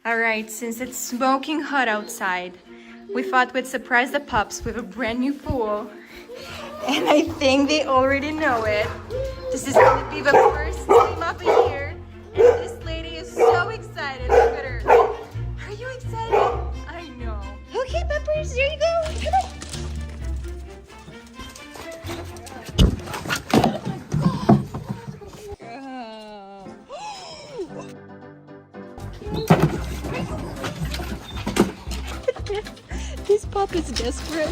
Alright, since it's smoking hot outside, we thought we'd surprise the pups with a brand new pool. And I think they already know it. This is gonna be the first time of the year, and this lady is so excited. Look at her. Are you excited? I know. Okay, Peppers, here you go. Come on. This pup is desperate.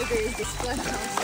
There is the splash house.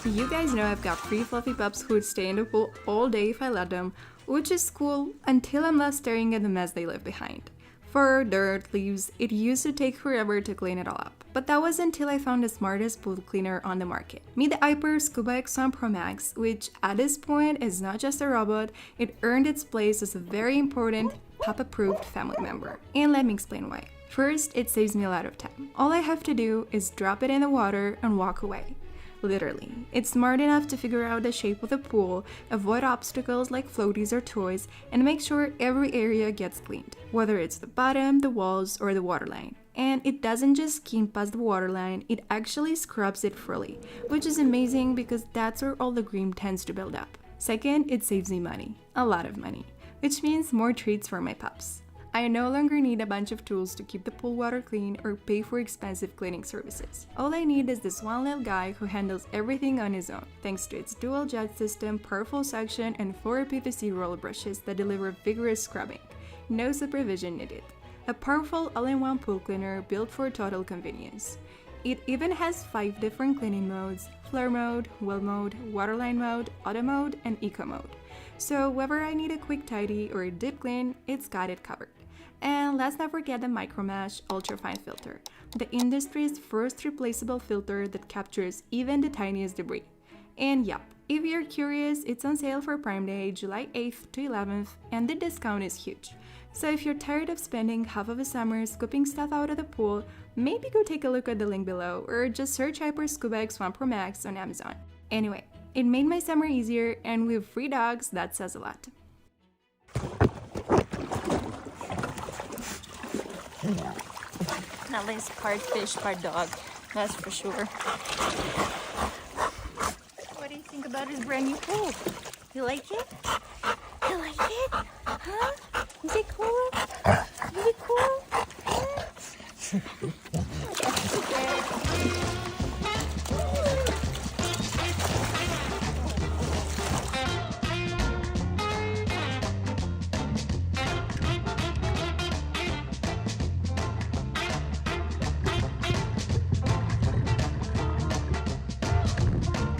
You guys know I've got 3 fluffy pups who would stay in the pool all day if I let them, which is cool until I'm left staring at the mess they left behind. Fur, dirt, leaves, it used to take forever to clean it all up. But that was until I found the smartest pool cleaner on the market. Meet the Hyper Scuba X1 Pro Max, which at this point is not just a robot, it earned its place as a very important pup-approved family member. And let me explain why. First, it saves me a lot of time. All I have to do is drop it in the water and walk away. Literally. It's smart enough to figure out the shape of the pool, avoid obstacles like floaties or toys, and make sure every area gets cleaned, whether it's the bottom, the walls, or the waterline. And it doesn't just skim past the waterline, it actually scrubs it fully, which is amazing because that's where all the green tends to build up. Second, it saves me money. A lot of money. Which means more treats for my pups. I no longer need a bunch of tools to keep the pool water clean or pay for expensive cleaning services. All I need is this one little guy who handles everything on his own, thanks to its dual jet system, powerful suction, and 4 PVC roller brushes that deliver vigorous scrubbing. No supervision needed. A powerful all-in-one pool cleaner built for total convenience. It even has 5 different cleaning modes: floor mode, well mode, waterline mode, auto mode, and eco mode. So whether I need a quick tidy or a deep clean, it's got it covered. And let's not forget the Micromesh Ultrafine Filter, the industry's first replaceable filter that captures even the tiniest debris. And yup, if you're curious, it's on sale for Prime Day, July 8th to 11th, and the discount is huge. So if you're tired of spending half of a summer scooping stuff out of the pool, maybe go take a look at the link below, or just search Hyper Scuba X1 Pro Max on Amazon. Anyway, it made my summer easier, and with 3 dogs, that says a lot. At least part fish, part dog, that's for sure. What do you think about his brand new pool? You like it? You like it? Huh? Is it cool? Is it cool?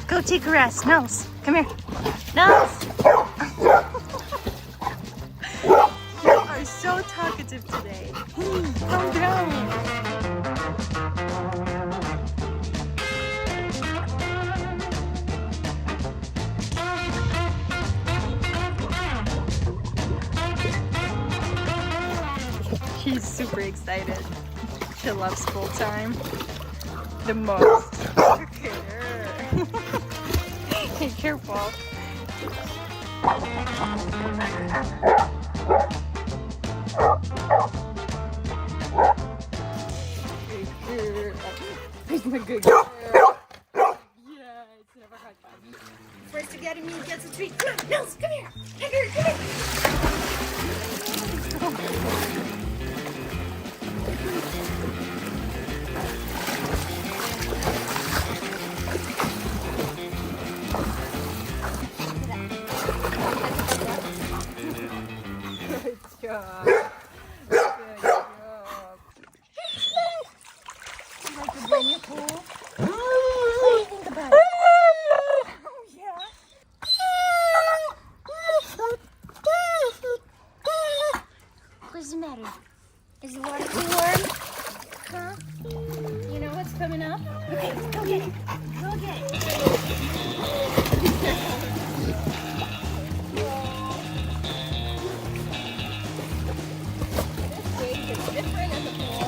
Go take a rest. Nels, come here. Nels! You are so talkative today. Calm down. He's super excited. He loves school time the most. Look at her. Be careful. He's my good girl. Yeah, it's never hard time. First to get him, he gets a treat. Come on, Nels, come here. Come here, come here. Good job. Good job. You like to bring your pool? What do you think about it? Oh, yeah. What's the matter? Is the water too warm? Huh? You know what's coming up? Okay, go get it. Go get it. This wave is different at the pool.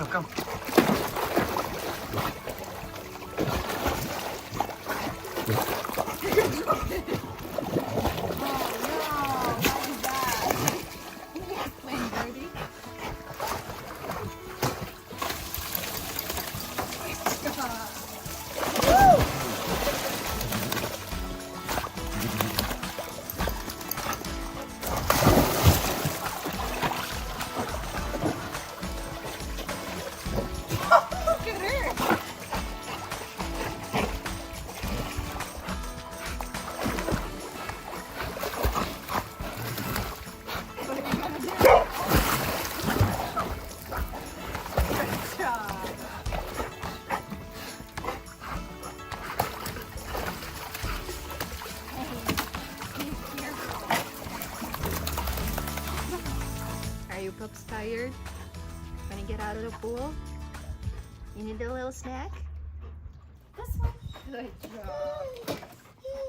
Come. Are you pups tired? Want to get out of the pool? You need a little snack? This one. Good job.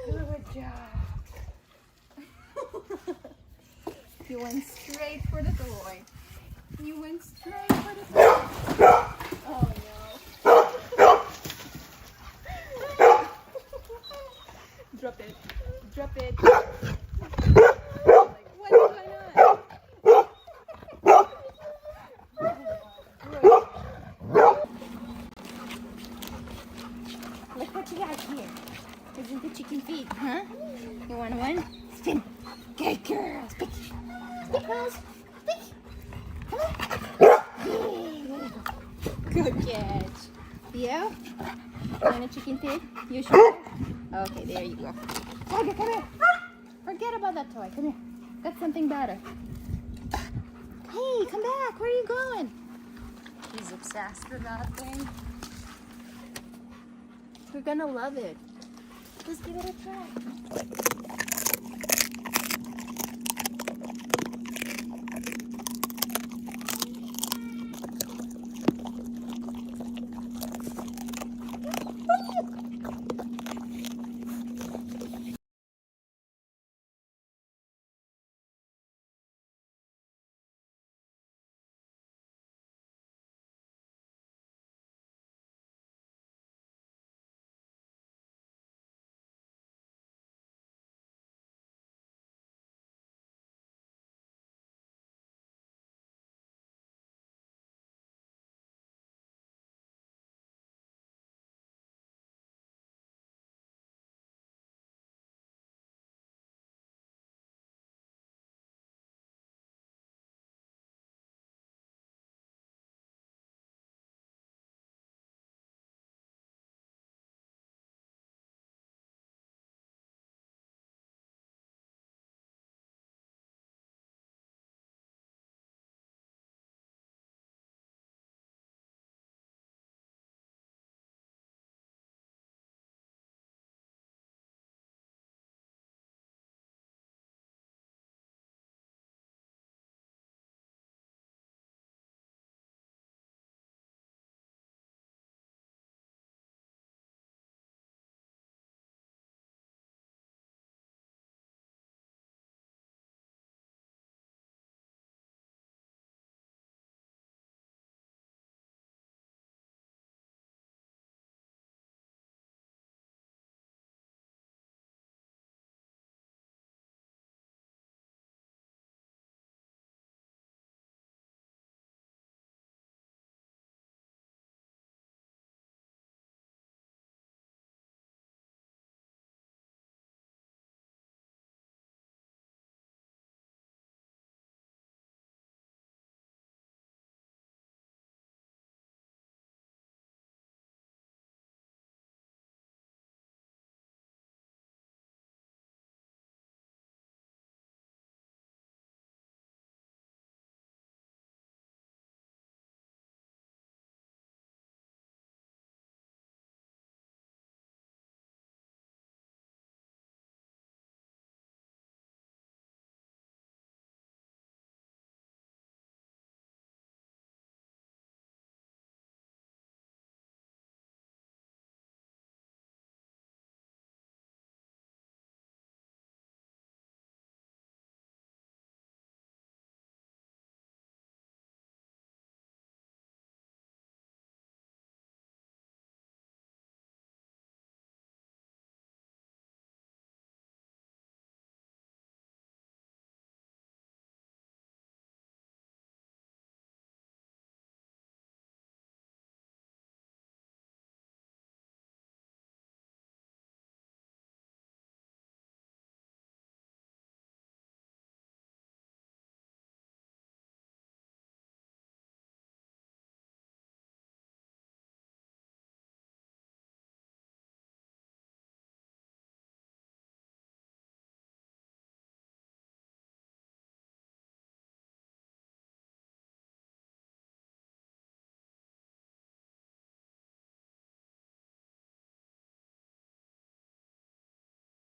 Good job. You went straight for the toy. You went straight for the toy. Oh no. Drop it. Drop it. Like, what's going on? Look what you got here. Isn't the chicken feet, huh? You want one? Spin. Good girls. Pick. Pick, girls. Pick. Come on. Good catch. Yeah? You want a chicken feet? You sure? Okay, there you go. Tiger, come here. Forget about that toy. Come here. Got something better. Hey, come back. Where are you going? He's obsessed with that thing. You're gonna love it. Just give it a try.